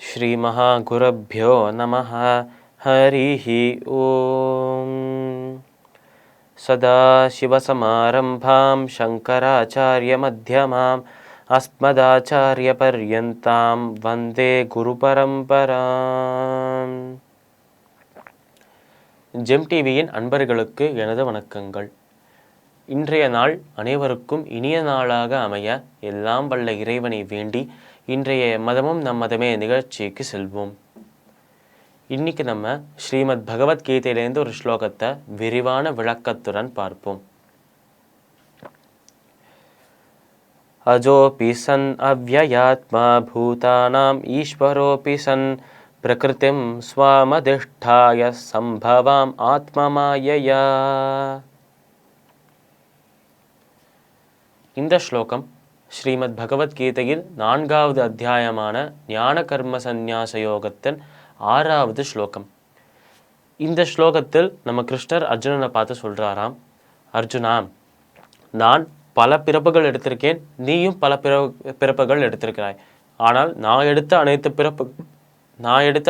ஸ்ரீ மகாகுருப்யோ நமः. ஹரிஹி ஓம். சதாசிவசமாரம்பாம் சங்கராச்சார்யமத்யமாம் அஸ்மதாச்சார்யபர்யந்தாம் வந்தே குருபரம்பராம். ஜெம் டிவியின் அன்பர்களுக்கு எனது வணக்கங்கள். இன்றைய நாள் அனைவருக்கும் இனிய நாளாக அமைய எல்லாம் வல்ல இறைவனை வேண்டி இன்றைய மதமும் நம் மதமே நிகழ்ச்சிக்கு செல்வோம். இன்னைக்கு நம்ம ஸ்ரீமத் பகவத்கீதையிலேருந்து ஒரு ஸ்லோகத்தை விரிவான விளக்கத்துடன் பார்ப்போம். அஜோபி சன் அவ்யயாத்மா பூதானாம் ஈஸ்வரோபி சன் பிரகிருதிம் ஸ்வாமதிஷ்டாய சம்பவாம் ஆத்மமாயையா. இந்த ஸ்லோகம் ஸ்ரீமத் பகவத்கீதையில் 4வது அத்தியாயமான ஞான கர்ம சந்நியாச யோகத்தின் 6வது ஸ்லோகம். இந்த ஸ்லோகத்தில் நம்ம கிருஷ்ணர் அர்ஜுனனை பார்த்து சொல்றாராம், அர்ஜுனா, நான் பல பிறப்புகள் எடுத்திருக்கேன், நீயும் பல பிறப்புகள் எடுத்திருக்கிறாய். ஆனால் நான் எடுத்த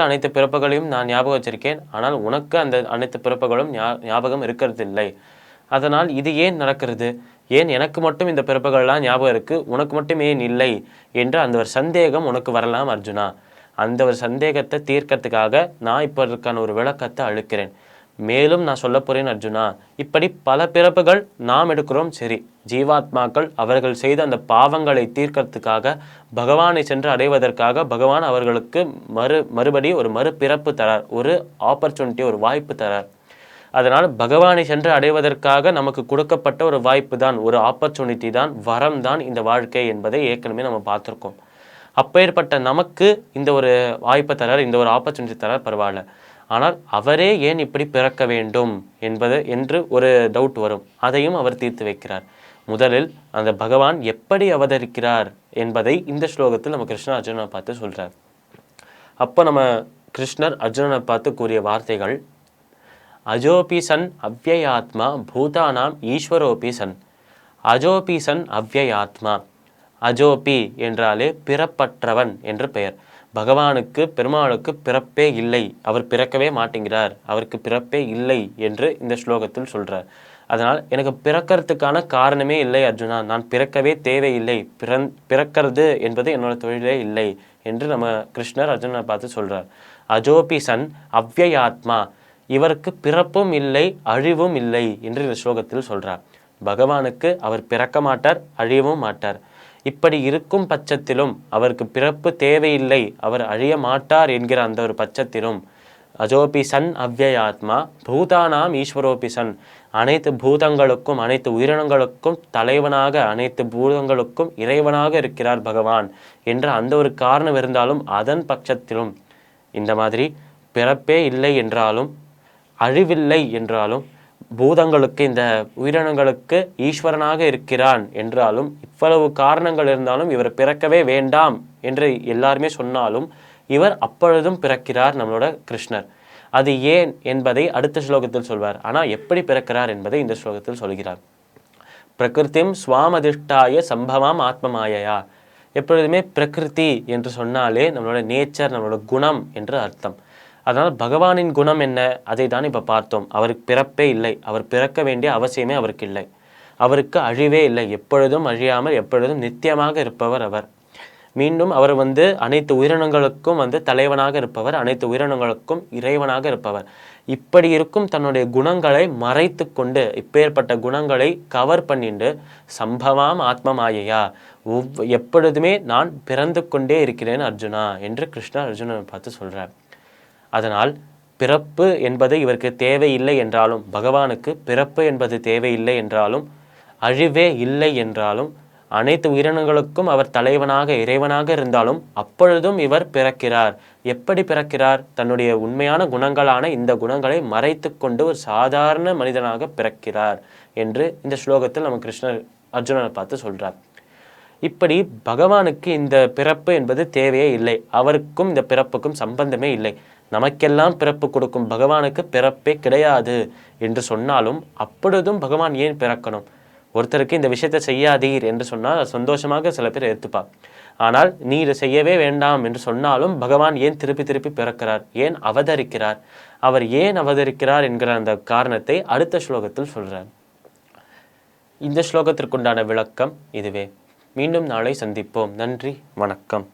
அனைத்து பிறப்புகளையும் நான் ஞாபகம் வச்சிருக்கேன். ஆனால் உனக்கு அந்த அனைத்து பிறப்புகளும் ஞாபகம் இருக்கிறதில்லை. அதனால் இது ஏன் நடக்கிறது? ஏன் எனக்கு மட்டும் இந்த பிறப்புகள்லாம் ஞாபகம் இருக்கு, உனக்கு மட்டும் ஏன் இல்லை என்று அந்த ஒரு சந்தேகம் உனக்கு வரலாம் அர்ஜுனா. அந்த ஒரு சந்தேகத்தை தீர்க்கறதுக்காக நான் இப்போ இருக்கான ஒரு விளக்கத்தை அளிக்கிறேன். மேலும் நான் சொல்ல போறேன் அர்ஜுனா, இப்படி பல பிறப்புகள் நாம் எடுக்கிறோம். சரி, ஜீவாத்மாக்கள் அவர்கள் செய்த அந்த பாவங்களை தீர்க்கறதுக்காக பகவானை சென்று அடைவதற்காக பகவான் அவர்களுக்கு மறுபடி ஒரு மறுபிறப்பு தரார், ஒரு ஆப்பர்ச்சுனிட்டி, ஒரு வாய்ப்பு தரார். அதனால் பகவானை சென்று அடைவதற்காக நமக்கு கொடுக்கப்பட்ட ஒரு வாய்ப்பு தான், ஒரு ஆப்பர்ச்சுனிட்டி தான், வரம் தான் இந்த வாழ்க்கை என்பதை ஏற்கனவே நம்ம பார்த்துருக்கோம். அப்பேற்பட்ட நமக்கு இந்த ஒரு வாய்ப்பை தரார், இந்த ஒரு ஆப்பர்ச்சுனிட்டி தரார், பரவாயில்ல. ஆனால் அவரே ஏன் இப்படி பிறக்க வேண்டும் என்று ஒரு டவுட் வரும். அதையும் அவர் தீர்த்து வைக்கிறார். முதலில் அந்த பகவான் எப்படி அவதரிக்கிறார் என்பதை இந்த ஸ்லோகத்தில் நம்ம கிருஷ்ணர் அர்ஜுனனை பார்த்து சொல்றார். அப்போ நம்ம கிருஷ்ணர் அர்ஜுனனை பார்த்து கூறிய வார்த்தைகள், அஜோபி சன் அவ்யயாத்மா பூதானாம் ஈஸ்வரோபி சன். அஜோபி சன் அவ்யயாத்மா. அஜோபி என்றாலே பிறப்பற்றவன் என்று பெயர். பகவானுக்கு, பெருமாளுக்கு பிறப்பே இல்லை, அவர் பிறக்கவே மாட்டேங்கிறார், அவருக்கு பிறப்பே இல்லை என்று இந்த ஸ்லோகத்தில் சொல்றார். அதனால் எனக்கு பிறக்கிறதுக்கான காரணமே இல்லை அர்ஜுனா, நான் பிறக்கவே தேவையில்லை, பிறக்கிறது என்பது என்னோட தொழிலே இல்லை என்று நம்ம கிருஷ்ணர் அர்ஜுனனை பார்த்து சொல்றார். அஜோபி சன் அவ்யயாத்மா, இவருக்கு பிறப்பும் இல்லை, அழிவும் இல்லை என்று இந்த ஸ்லோகத்தில் சொல்றார். பகவானுக்கு அவர் பிறக்க மாட்டார், அழியவும் மாட்டார். இப்படி இருக்கும் பட்சத்திலும் அவருக்கு பிறப்பு தேவையில்லை, அவர் அழிய மாட்டார் என்கிற அந்த ஒரு பட்சத்திலும் அஜோபி சன் அவ்யயாத்மா பூதானாம் ஈஸ்வரோபி சன், அனைத்து பூதங்களுக்கும் அனைத்து உயிரினங்களுக்கும் தலைவனாக, அனைத்து பூதங்களுக்கும் இறைவனாக இருக்கிறார் பகவான் என்ற அந்த ஒரு காரணம் இருந்தாலும், அதன் பட்சத்திலும் இந்த மாதிரி பிறப்பே இல்லை என்றாலும் அழிவில்லை என்றாலும், பூதங்களுக்கு, இந்த உயிரினங்களுக்கு ஈஸ்வரனாக இருக்கிறான் என்றாலும், இவ்வளவு காரணங்கள் இருந்தாலும் இவர் பிறக்கவே வேண்டாம் என்று எல்லாருமே சொன்னாலும் இவர் அப்பொழுதும் பிறக்கிறார் நம்மளோட கிருஷ்ணர். அது ஏன் என்பதை அடுத்த ஸ்லோகத்தில் சொல்வார். ஆனால் எப்படி பிறக்கிறார் என்பதை இந்த ஸ்லோகத்தில் சொல்கிறார். பிரகிருதிம் ஸ்வாமதிஷ்டாய சம்பவாம் ஆத்மமாயையா. எப்பொழுதுமே பிரகிருதி என்று சொன்னாலே நம்மளோட நேச்சர், நம்மளோட குணம் என்று அர்த்தம். அதனால் பகவானின் குணம் என்ன, அதை தான் இப்போ பார்த்தோம். அவருக்கு பிறப்பே இல்லை, அவர் பிறக்க வேண்டிய அவசியமே அவருக்கு இல்லை, அவருக்கு அழிவே இல்லை, எப்பொழுதும் அழியாமல் எப்பொழுதும் நித்தியமாக இருப்பவர் அவர். மீண்டும் அவர் அனைத்து உயிரினங்களுக்கும் தலைவனாக இருப்பவர், அனைத்து உயிரினங்களுக்கும் இறைவனாக இருப்பவர். இப்படி இருக்கும் தன்னுடைய குணங்களை மறைத்து கொண்டு, இப்பேற்பட்ட குணங்களை கவர் பண்ணிட்டு சம்பவாம் ஆத்மமாயையா, எப்பொழுதுமே நான் பிறந்து கொண்டே இருக்கிறேன் அர்ஜுனா என்று கிருஷ்ணர் அர்ஜுனனை பார்த்து சொல்றார். அதனால் பிறப்பு என்பது இவருக்கு தேவையில்லை என்றாலும், பகவானுக்கு பிறப்பு என்பது தேவையில்லை என்றாலும், அழிவே இல்லை என்றாலும், அனைத்து உயிரினங்களுக்கும் அவர் தலைவனாக இறைவனாக இருந்தாலும் அப்பொழுதும் இவர் பிறக்கிறார். எப்படி பிறக்கிறார்? தன்னுடைய உண்மையான குணங்களான இந்த குணங்களை மறைத்து கொண்டு ஒரு சாதாரண மனிதனாக பிறக்கிறார் என்று இந்த ஸ்லோகத்தில் நம்ம கிருஷ்ணர் அர்ஜுனனை பார்த்து சொல்றார். இப்படி பகவானுக்கு இந்த பிறப்பு என்பது தேவையே இல்லை, அவருக்கும் இந்த பிறப்புக்கும் சம்பந்தமே இல்லை. நமக்கெல்லாம் பிறப்பு கொடுக்கும் பகவானுக்கு பிறப்பே கிடையாது என்று சொன்னாலும் அப்பொழுதும் பகவான் ஏன் பிறக்கணும்? ஒருத்தருக்கு இந்த விஷயத்தை செய்யாதீர் என்று சொன்னால் சந்தோஷமாக சில பேர் ஏற்றுப்பார். ஆனால் நீ இதை செய்யவே வேண்டாம் என்று சொன்னாலும் பகவான் ஏன் திருப்பி திருப்பி பிறக்கிறார், ஏன் அவதரிக்கிறார், அவர் ஏன் அவதரிக்கிறார் என்கிற அந்த காரணத்தை அடுத்த ஸ்லோகத்தில் சொல்றார். இந்த ஸ்லோகத்திற்குண்டான விளக்கம் இதுவே. மீண்டும் நாளை சந்திப்போம். நன்றி, வணக்கம்.